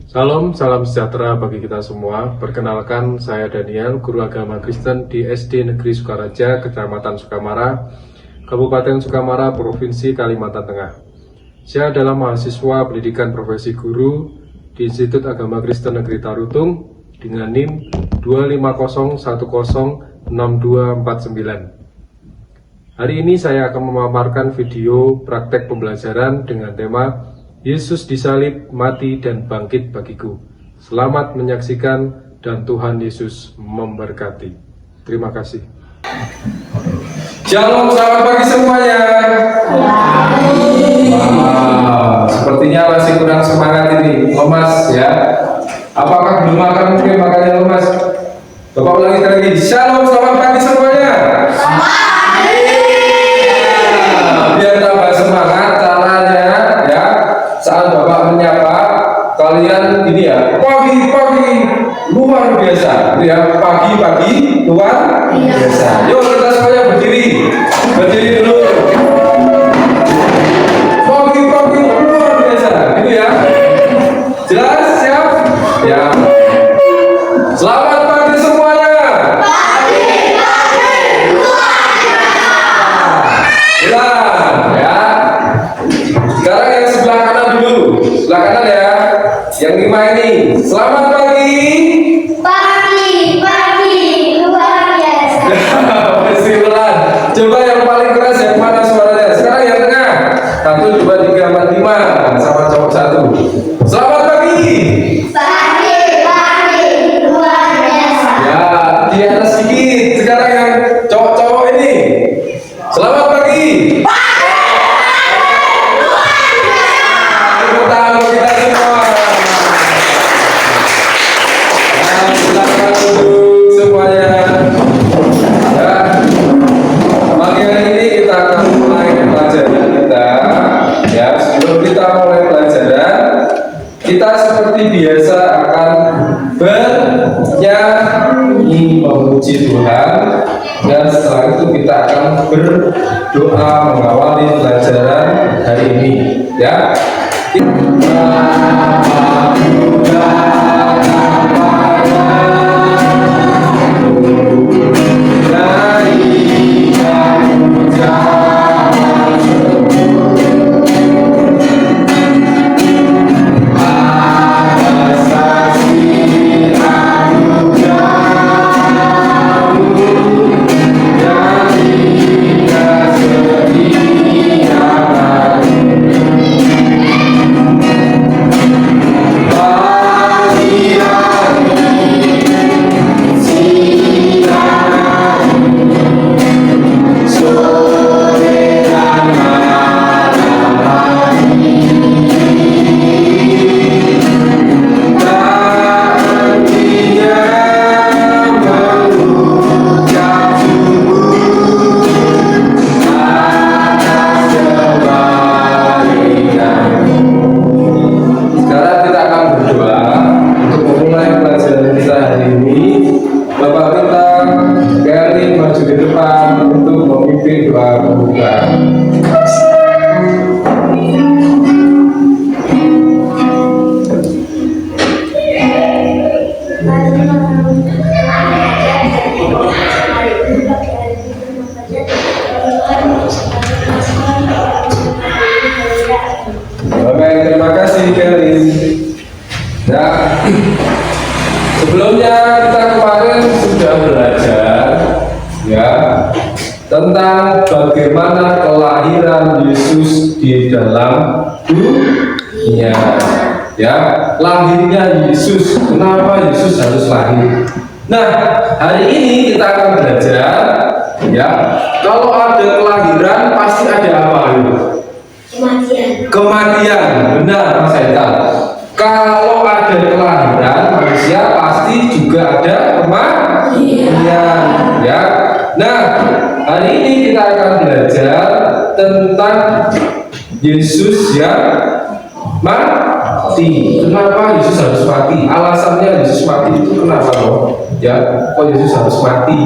Salam sejahtera bagi kita semua. Perkenalkan, saya Daniel, guru agama Kristen di SD Negeri Sukaraja, Kecamatan Sukamara, Kabupaten Sukamara, Provinsi Kalimantan Tengah. Saya adalah mahasiswa pendidikan profesi guru di Institut Agama Kristen Negeri Tarutung dengan NIM 250106249. Hari ini saya akan memaparkan video praktek pembelajaran dengan tema Yesus disalib, mati, dan bangkit bagiku. Selamat menyaksikan dan Tuhan Yesus memberkati. Terima kasih. Shalom, selamat pagi semuanya. Sepertinya masih kurang semangat ini, lemas ya. Apakah belum makan mungkin makanya lemas? Bapak ulangi lagi. Shalom, selamat pagi semuanya. Biar tambah semangat caranya ya. Saat Bapak menyapa kalian ini ya, pagi-pagi luar biasa, ya pagi-pagi luar biasa. Yuk kita semuanya berdiri dulu. Pagi-pagi luar biasa, gitu ya. Jelas, siap? Ya. Selamat pagi semuanya. Jelas, ya. Sekarang yang sebelah kanan dulu, sebelah kanan ya. Yang 5 ini, selamat pagi. Luar biasa. Masih pelan. Coba yang paling keras yang mana suaranya? Sekarang yang tengah. 1, 2, 3, 4, 5. Sama cowok 1. Selamat pagi. Luar biasa. Ya, di atas sedikit. Sekarang yang cowok-cowok ini. Selamat pagi. Tepuk tangan kita semua. Nah, silakan duduk semuanya. Ya, pagi hari ini kita akan mulai pelajaran kita. Ya, sebelum kita mulai pelajaran, kita seperti biasa akan bernyanyi memuji Tuhan, dan setelah itu kita akan berdoa mengawali pelajaran hari ini. Ya. Oke, terima kasih Kelly. Nah, sebelumnya kita kemarin sudah belajar ya tentang bagaimana kelahiran Yesus di dalam dunia. Ya, lahirnya Yesus. Kenapa Yesus harus lahir? Nah, hari ini kita akan belajar ya, kalau ada kelahiran pasti ada apa gitu? Kematian. Benar, Mas Haikal. Kalau ada kelahiran manusia pasti juga ada kematian ya. Nah, hari ini kita akan belajar tentang Yesus yang mati. Kenapa Yesus harus mati? Alasannya Yesus mati itu kenapa loh? Ya, kok Yesus harus mati?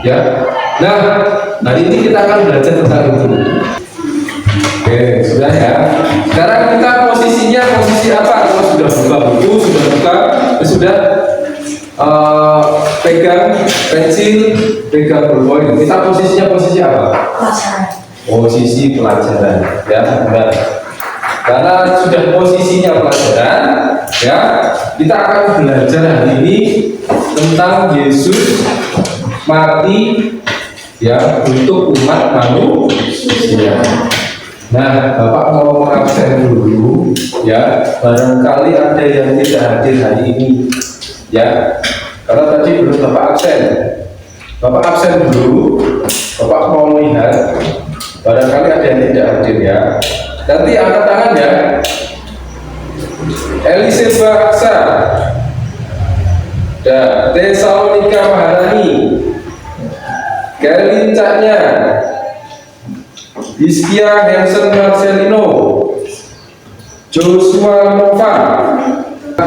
Ya. Nah, hari ini kita akan belajar tentang itu. Oke, sudah ya. Sekarang kita posisinya posisi apa? Kalau sudah buka buku, pensil, pegang berpoin. Kita posisinya posisi apa? Pelajaran. Posisi pelajaran, ya benar. Karena sudah posisinya pelajaran, ya kita akan belajar hari ini tentang Yesus mati, ya untuk umat manusia. Nah, Bapak mau mengabsen dulu, ya. Barangkali ada yang tidak hadir hari ini, ya. Karena tadi belum Bapak absen. Bapak absen dulu. Bapak mau melihat. Barangkali ada yang tidak hadir, ya. Nanti angkat tangan, ya. Elise Baksa, dan Tesalonika Maharani, Kelly Caknya, Iskia Hansen Marcelino, Joshua Nova.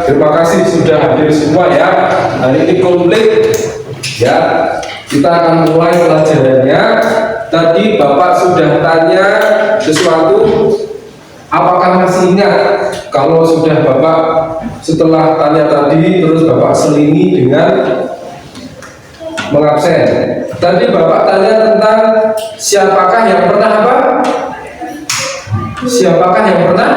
Terima kasih sudah hadir semua, ya. Hari ini komplit, ya. Kita akan mulai pelajarannya. Tadi Bapak sudah tanya sesuatu. Apakah masih ingat kalau sudah Bapak setelah tanya tadi terus Bapak selingi dengan mengabsen? Tadi Bapak tanya tentang siapakah yang pernah apa? Siapakah yang pernah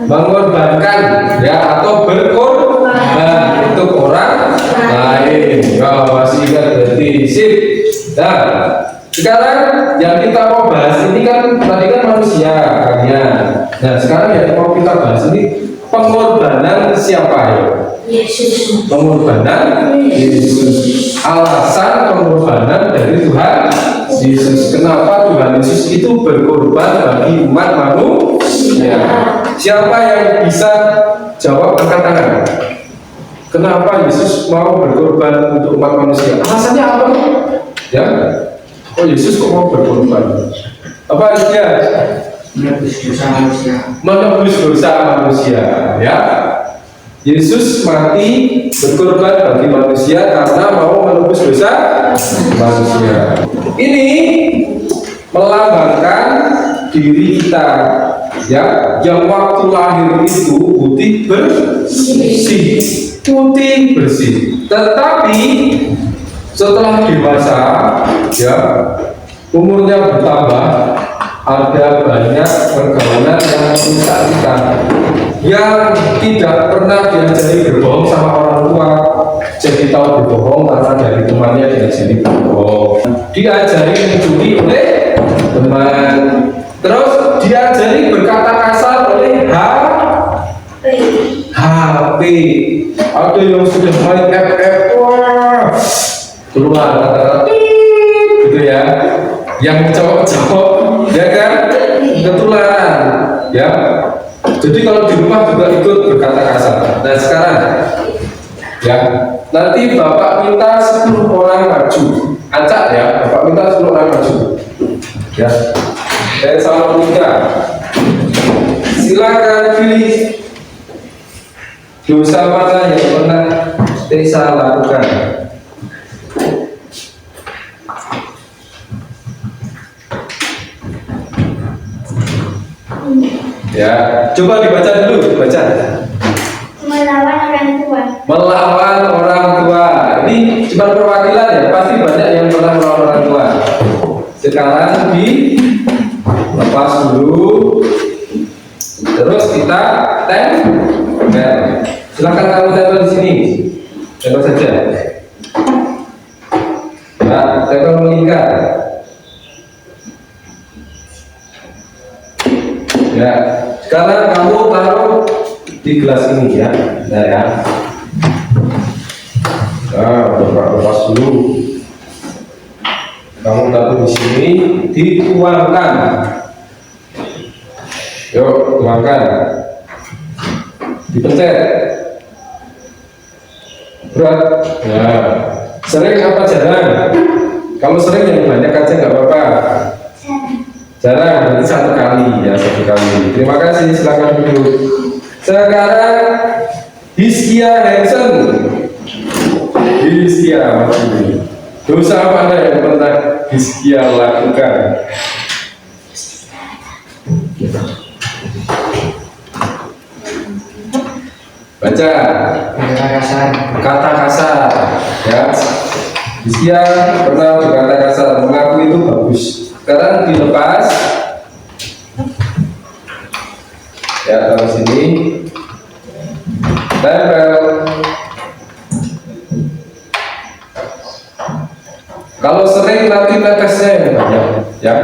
mengorbankan, ya, atau berkorban untuk orang lain? Ya, masih ingat berarti, sip. Nah, sekarang yang kita mau bahas ini kan tadi kan manusia kalian. Nah, sekarang yang mau kita bahas ini pengorbanan siapa, ya? Yesus. Pengorbanan Yesus. Alasan pengorbanan dari Tuhan Yesus. Kenapa Tuhan Yesus itu berkorban bagi umat manusia? Siapa yang bisa jawab, angkat tangan? Kenapa Yesus mau berkorban untuk umat manusia? Alasannya apa? Ya, oh Yesus kok mau berkorban? Apa dia? Menebus dosa manusia. Menebus dosa manusia, ya. Yesus mati berkorban bagi manusia karena mau menebus dosa manusia. Ini melambangkan diri kita, ya, yang waktu lahir itu putih bersih, putih bersih. Tetapi setelah dewasa, ya, umurnya bertambah, ada banyak pergaulan yang merusak kita, yang tidak pernah diajari berbohong sama orang tua, jadi tahu berbohong karena dari temannya diajari berbohong, diajari mencuri oleh teman, terus diajari berkata kasar oleh HP. Ada yang sudah main FF, wah, keluar kata-kata gitu, ya, yang cowok-cowok, ya kan, ketularan, ya. Jadi kalau di rumah juga ikut berkata kasar. Nah sekarang, ya, nanti Bapak minta 10 orang maju, acak, ya. Bapak minta 10 orang maju, ya. Dan sama tiga, silakan pilih dosa mana yang pernah Tessa lakukan. Ya, coba dibaca dulu, dibaca. Melawan orang tua. Melawan orang tua. Ini cuma perwakilan, ya, pasti banyak yang pernah melawan orang tua. Sekarang dilepas dulu, terus kita tempel. Silakan kamu tempel di sini, tempel saja. Nah, tempel melingkar. Ya, sekarang kamu taruh di gelas ini, ya. Nah, ya. Nah, lepas dulu. Kamu taruh di sini, dituangkan. Yuk, tuangkan. Dipencet. Berat. Nah, sering apa jarang? Kalau sering yang banyak aja nggak apa-apa. Jarang, berarti 1 kali, ya, 1 kali. Terima kasih, silakan duduk. Sekarang Hiskia Hansen. Hiskia, maksudnya. Dosa mana yang pernah Hiskia lakukan? Baca. Kata kasar. Kata kasar. Ya. Hizkia pernah berkata kasar, mengaku itu bagus. Sekarang dilepas. Ya, taruh sini. Tempel. Kalau sering nanti netesnya yang banyak, ya.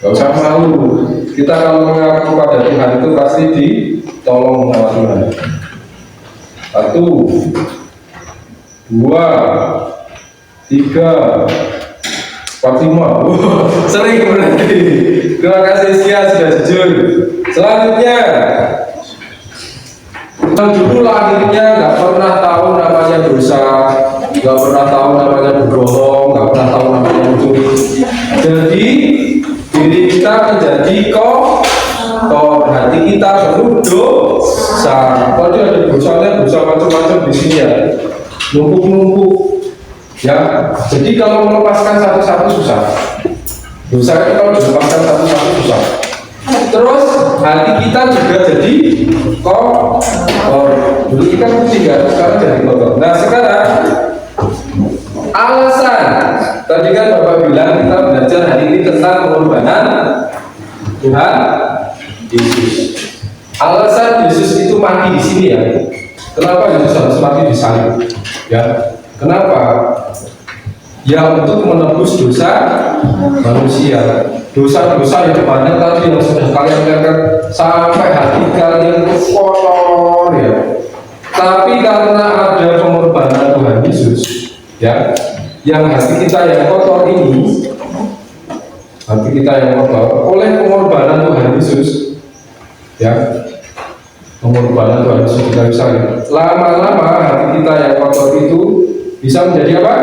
Gak usah malu. Kita kalau mengaku pada Tuhan itu pasti ditolong sama Tuhan. 1, 2, 3, 4, 5. Sering berarti. Terima kasih Hizkia sudah jujur. Selanjutnya, dulu lahirnya nggak pernah tahu namanya dosa, nggak pernah tahu namanya berbohong, nggak pernah tahu namanya mencuri. Jadi diri kita menjadi kotor, hati kita penuh dosa. Tadi ada dosanya, dosa macam-macam di sini ya, numpuk-numpuk. Ya, jadi kalau melepaskan satu-satu susah. Dosa itu kalau dilepaskan satu-satu susah. Terus hati kita juga jadi kotor. Dulu kita putih kan, sekarang jadi kotor. Nah sekarang alasan, tadi kan Bapak bilang kita belajar hari ini tentang pengorbanan Tuhan Yesus. Alasan Yesus itu mati di sini ya. Kenapa Yesus harus mati di salib? Ya, kenapa? Ya untuk menebus dosa manusia. Dosa-dosa yang banyak tadi yang sudah kalian lihat sampai hati kalian kotor ya. Tapi karena ada pengorbanan Tuhan Yesus, ya, yang hati kita yang kotor ini, hati kita yang kotor oleh pengorbanan Tuhan Yesus, ya, pengorbanan Tuhan Yesus kita bisa lama-lama hati kita yang kotor itu bisa menjadi apa?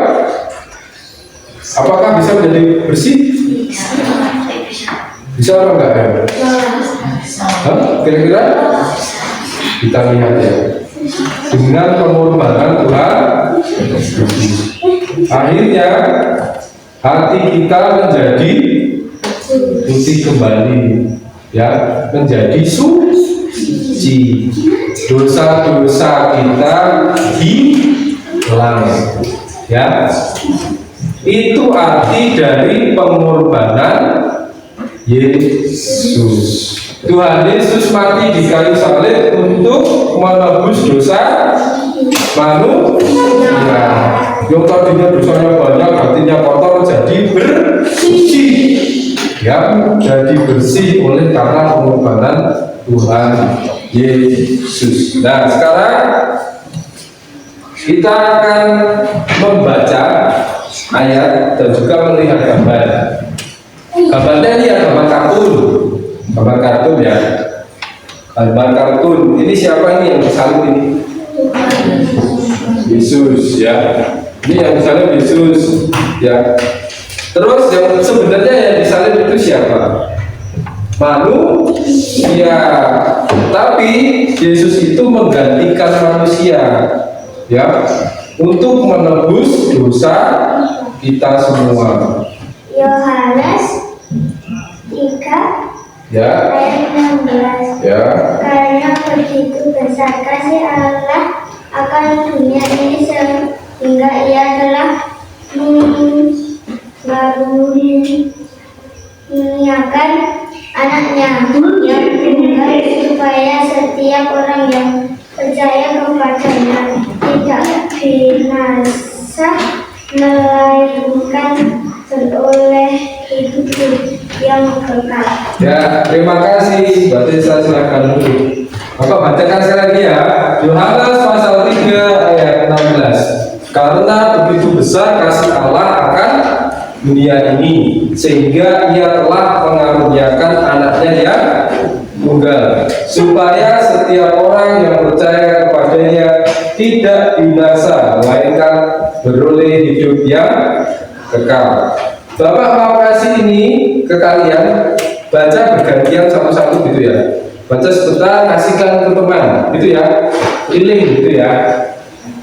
Apakah bisa menjadi bersih? Bisa apa enggak ya? Kira-kira kita lihat ya. Dengan pengorbanan Tuhan, akhirnya hati kita menjadi putih kembali, ya, menjadi suci. Dosa-dosa kita hilang, ya. Itu arti dari pengorbanan Yesus. Tuhan Yesus mati di kayu salib untuk menebus dosa manusia. Yang tadinya dosanya banyak, hatinya kotor, jadi bersih. Ya, jadi bersih oleh karena pengorbanan Tuhan Yesus. Nah, sekarang kita akan membaca ayat dan juga melihat gambar. Gambarnya ini ya gambar kartun ya, gambar kartun. Ini siapa ini yang disalib ini? Yesus ya. Ini yang disalib Yesus ya. Terus yang sebenarnya yang disalib itu siapa? Manusia. Tapi Yesus itu menggantikan manusia ya, untuk menebus dosa kita semua. Yohanes 3 Ya. ayat 16. Ya. Karena begitu besar kasih Allah akan dunia ini sehingga Ia telah mengaruniakan anaknya yang tunggal supaya setiap orang yang percaya kepadanya tidak binasa melainkan beroleh hidup yang kekal. Ya, terima kasih. Berarti saya silakan dulu. Bapak bacakan sekali lagi ya. Yohanes pasal 3 ayat 16. Karena begitu besar kasih Allah akan dunia ini, sehingga Ia telah mengaruniakan anaknya yang tunggal, supaya setiap orang yang percaya kepadanya tidak binasa, melainkan beroleh hidup yang kekal. Bapak mau kasih ini ke kalian, baca bergantian satu-satu gitu ya. Baca sebentar, kasihkan ke teman, gitu ya. Keliling gitu ya.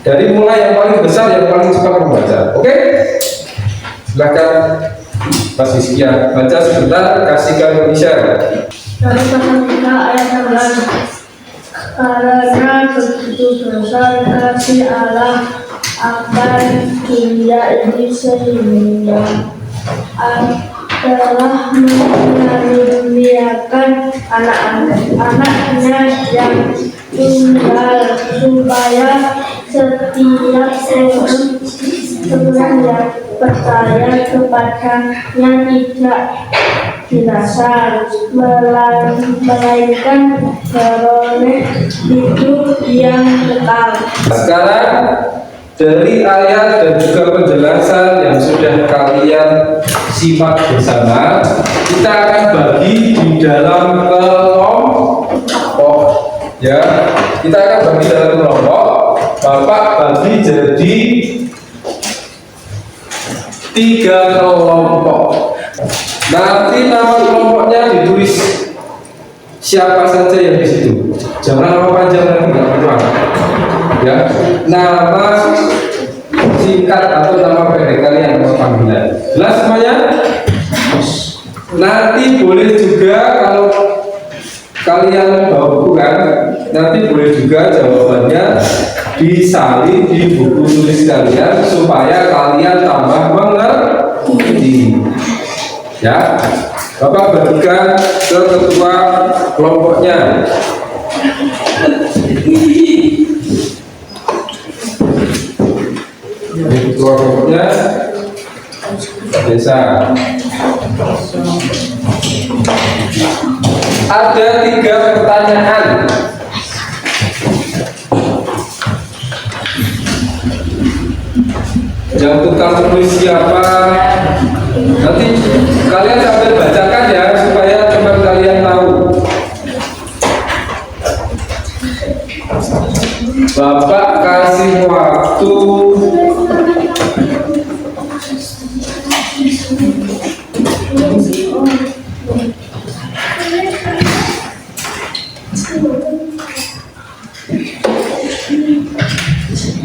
Dari mulai yang paling besar, yang paling cepat membaca. Oke? Silakan Mas Hizkia, baca sebentar, kasihkan ke Michelle. Dari pasal 3 ayat 16. Karena begitu besar kasih Allah akan dunia ini sehingga telah mengaruniakan anak-anaknya yang tunggal supaya setiap orang yang percaya kepadanya tidak binasa melainkan beroleh hidup yang kekal. Sekarang dari ayat dan juga penjelasan yang sudah kalian simak bersama, kita akan bagi di dalam kelompok. Ya, kita akan bagi dalam kelompok. Bapak bagi jadi 3 kelompok. Nanti nama kelompoknya ditulis siapa saja yang di situ. Jangan nama panjang nanti nggak keluar. Ya, nama singkat atau nama pendek kalian atau panggilan. Jelas semuanya? Nanti boleh juga kalau kalian bawa buku kan, nanti boleh juga jawabannya disalin di buku tulis kalian supaya kalian tambah mengerti. Ya, Bapak bagikan ke ketua kelompoknya. Ketua kelompoknya desa. Ada 3 pertanyaan. Yang tukang tulis siapa? Nanti kalian sambil bacakan ya supaya teman kalian tahu. Bapak kasih waktu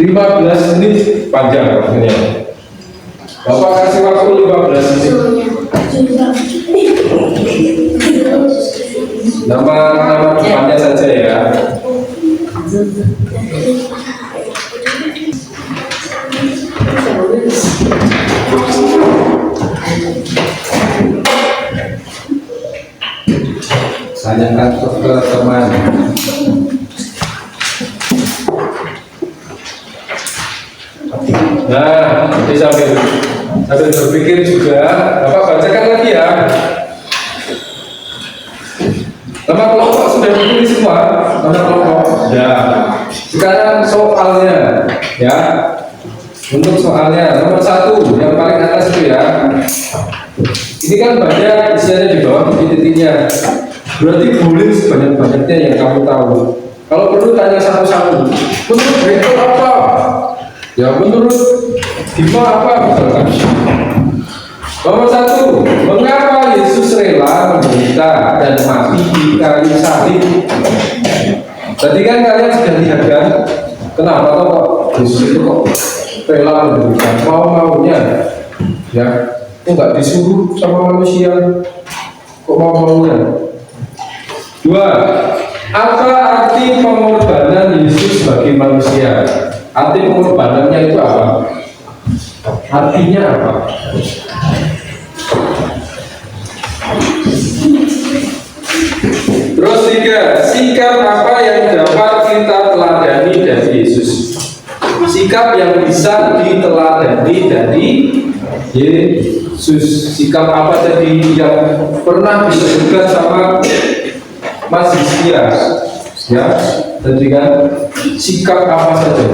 15 menit panjang maksudnya. Bapak kasih waktu 15 menit. Nama depannya saja ya. Tanyakan ke teman. Nah, jadi sambil berpikir juga, Bapak bacakan lagi ya. Nama kelompok sudah ditulis semua, nama kelompok. Ya. Sekarang soalnya, ya. Untuk soalnya nomor 1 yang paling atas itu ya. Ini kan banyak isiannya di bawah titik-titiknya. Berarti boleh sebanyak-banyaknya yang kamu tahu. Kalau perlu tanya satu-satu. Menurut Beto apa? Ya menurut Bima apa misalkan? Nomor 1, mengapa Yesus rela menderita dan mati di kayu salib? Tadi kan kalian sudah lihat kan, kenapa kok Yesus itu kok rela menderita? Mau-maunya, ya, kok nggak disuruh sama manusia, kok mau-maunya? 2, apa arti pengorbanan Yesus bagi manusia? Arti pengorbanannya itu apa? Artinya apa? Terus 3, sikap apa yang dapat kita teladani dari Yesus? Sikap yang bisa diteladani dari Yesus. Sikap apa tadi yang pernah disebutkan sama Mas Hizkia? Ya, tadi kan sikap apa saja?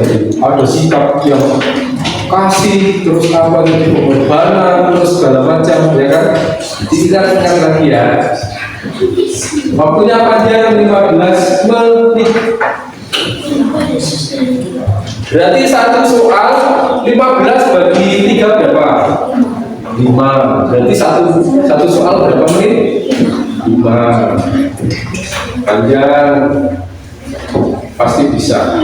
Ada sikap yang kasih, terus apa tadi pengorbanan, terus segala macam, ya kan? Kita ingat lagi ya. Waktunya panjang 15 menit. Berarti satu soal 15 bagi 3 berapa? 5. Berarti satu soal berapa menit? 5. Panjang. Pasti bisa.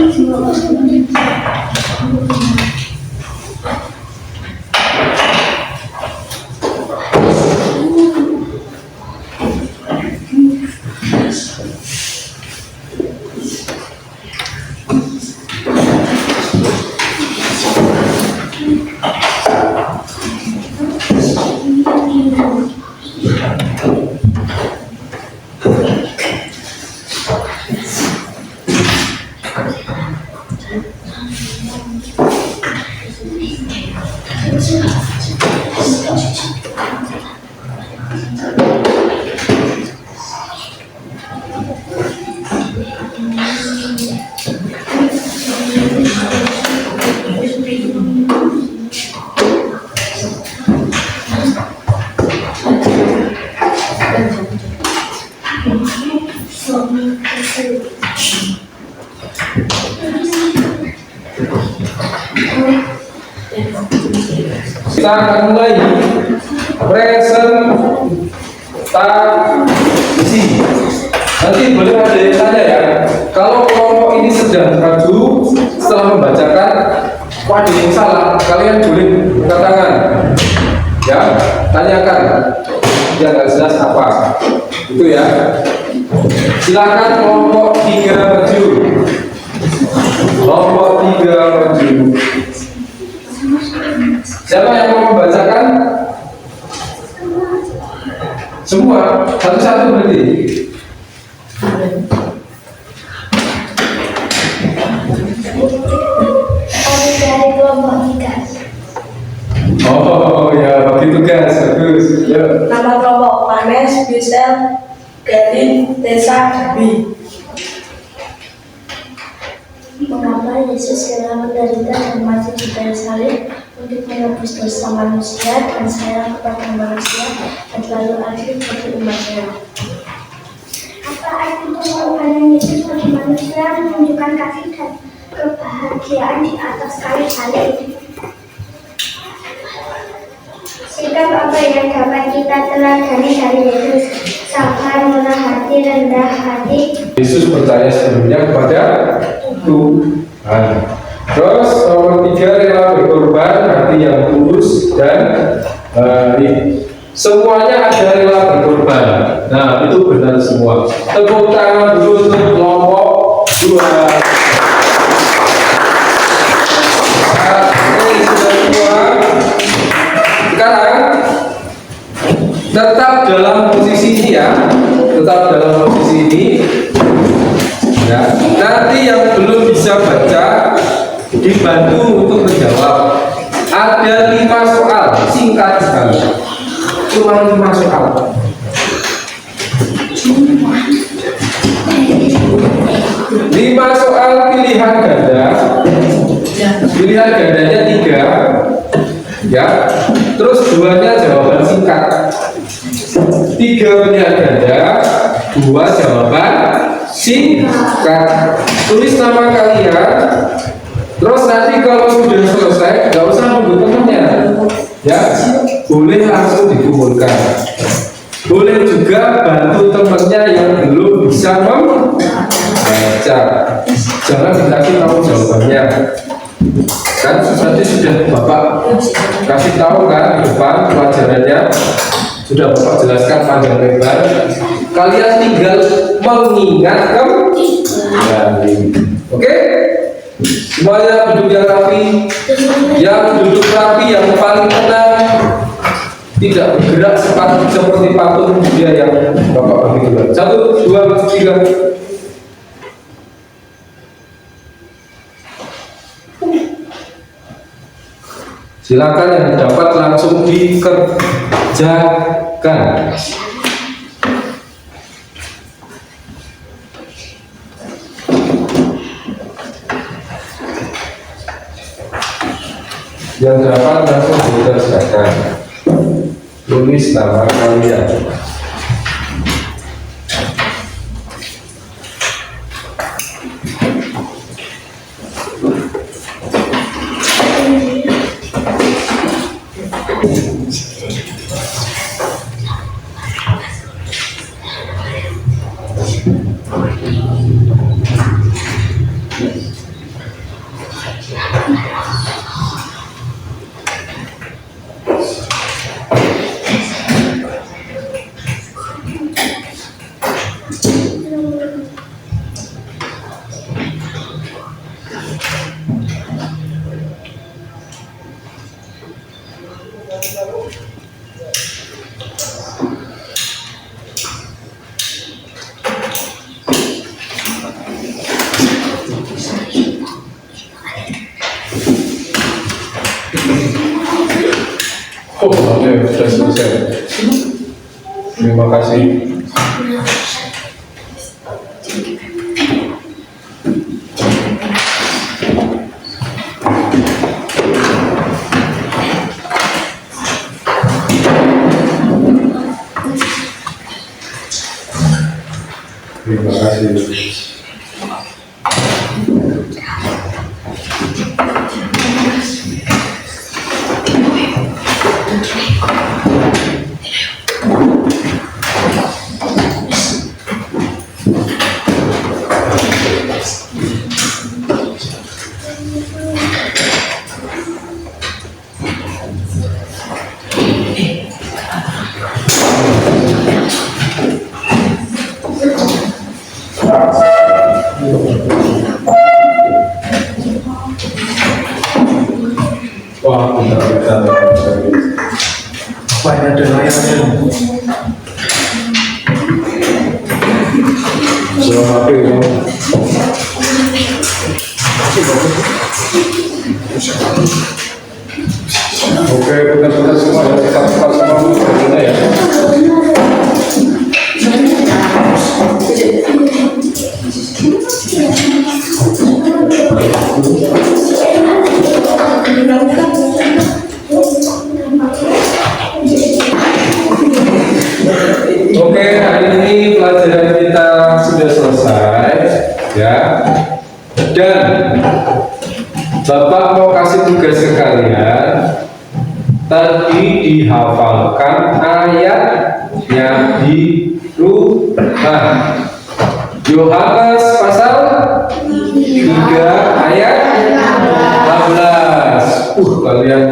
Kita akan mulai presentasi. Nanti boleh ada yang tanya ya. Kalau kelompok ini sedang ragu setelah membacakan, ada yang salah, kalian boleh angkat tangan. Ya, tanyakan. Yang nggak jelas apa? Itu ya. Silakan kelompok 3 maju. Kelompok 3 maju. Siapa yang mau membacakan? Semua, satu-satu berarti. Kami dari kelompok 3. Oh ya, bagi tugas, bagus. Ya. Nama kelompok Vanes, Bisel, Gadin, Tessa, B. Mengapa Yesus rela menderita dan mati di kayu salib untuk menebus dosa manusia dan sayang kepada manusia dan lalu adil bagi umatnya? Apa arti pengorbanan Yesus bagi manusia menunjukkan kasih dan kebahagiaan di atas kayu salib? Sikap apa yang dapat kita teladani dari Yesus? Sabar, murah hati, rendah hati. Yesus percaya sepenuhnya kepada Tuhan. Terus nomor 3, rela berkorban, hati yang tulus dan baik. Semuanya ada rela berkorban. Nah, itu benar semua. Tepuk tangan dulu untuk kelompok 2. Ini sudah semua. Sekarang tetap dalam posisi ini ya. Tetap dalam posisi ini. Ya, nanti yang belum bisa baca dibantu untuk menjawab. Ada 5 soal singkat sekali, cuma 5 soal. Lima soal pilihan ganda. Pilihan gandanya 3, ya. Terus 2-nya jawaban singkat. 3 pilihan ganda, 2 jawaban singkat. Tulis nama kalian. Terus nanti kalau sudah selesai, nggak usah nunggu temennya, ya. Boleh langsung dikumpulkan. Boleh juga bantu temennya yang belum bisa membaca. Jangan dikasih tahu jawabannya. Kan nanti sudah Bapak kasih tahu kan di depan pelajarannya. Sudah Bapak jelaskan panjang lebar. Kalian tinggal mengingat kembali. Oke? Semuanya duduk yang rapi. Yang duduk rapi, yang paling tenang, tidak bergerak seperti patung dia yang Bapak bagi dulu. 1, 2, 3. Silakan yang dapat langsung dikerjakan. Yang dapat langsung dikerjakan. Tulis nama kalian. Oh, oke, sudah selesai. Terima kasih. Terima kasih. Wah, bentar. Wah, ini ada layarnya. Selamat ya. Oke, benar-benar semua ya, kita cepat semua ya. Oke, hari ini pelajaran kita sudah selesai ya. Dan Bapak mau kasih tugas ke kalian. Tadi dihafalkan ayatnya di rumah. Yohanes pasal 3 ayat 16. Kalian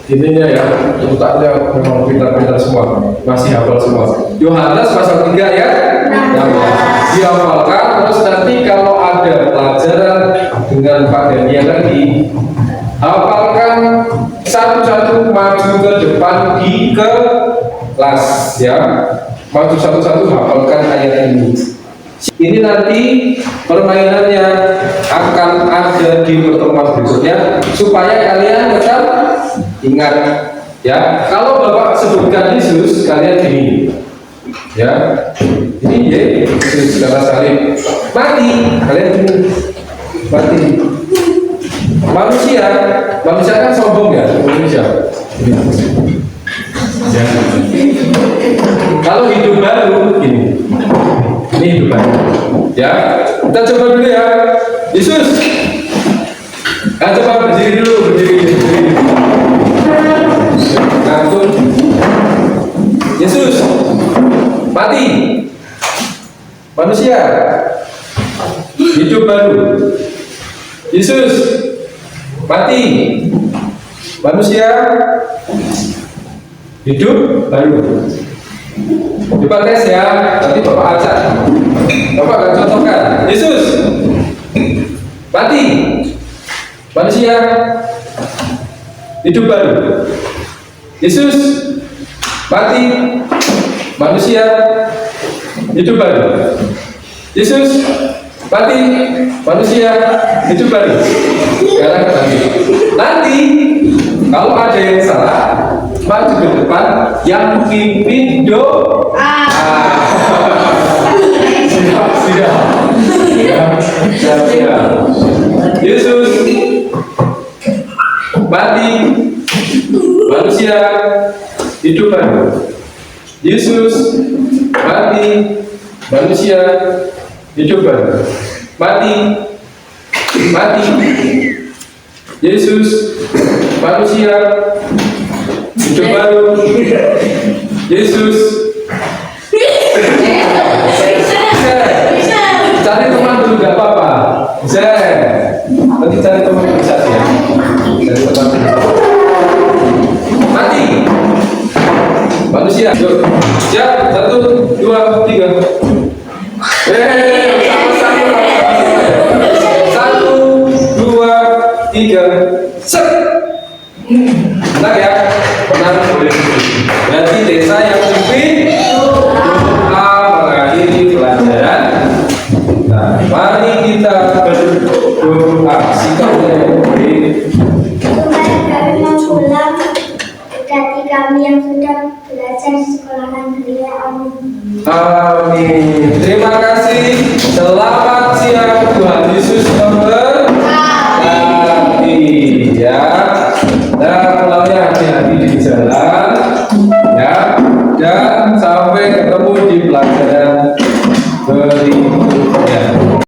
ininya ya, otaknya memang pintar-pintar semua, masih hafal semua. Yohanes pasal 3 ayat 16 dihafalkan. Terus nanti kalau ada pelajaran dengan Pak Daniel lagi, hafalkan satu-satu, maju ke depan di kelas ya, maju satu-satu hafalkan ayat ini. Ini nanti permainannya akan ada di pertemuan berikutnya supaya kalian tetap ingat ya. Kalau Bapak sebutkan Yesus, kalian ini ya, ini ya Yesus kata salib mati, kalian ini mati. Manusia kan sombong ya, manusia ya. Kalau hidup baru ini hidup baru ya. Kita coba dulu ya. Yesus, coba berdiri dulu, berdiri. Langsung Yesus mati, manusia hidup baru. Yesus mati, manusia hidup baru. Coba tes ya, nanti Bapak acak, Bapak akan contohkan. Yesus mati, manusia hidup baru. Yesus mati, manusia hidup baru. Yesus mati, manusia hidup baru. Sekarang nanti kalau ada yang salah, maju ke depan, yang pimpin doa. Siap. Yesus mati, manusia hidup baru. Yesus mati, manusia hidup baru. Mati. Yesus manusia hidup baru. Yesus cari teman dulu gak apa-apa. Nanti cari teman bisa sih ya. Cari teman. Mati manusia. Yuk, siap, 1, 2, 3. Satu, dua, tiga, set. Benar ya, benar boleh. Berarti desa yang pimpin doa mengakhiri pelajaran. Nah, mari kita berdoa. Tuhan kami mau pulang, berkati kami yang sudah belajar di sekolahan Ria. Amin. Amin. Terima kasih. Selamat siang, Tuhan Yesus memberkati.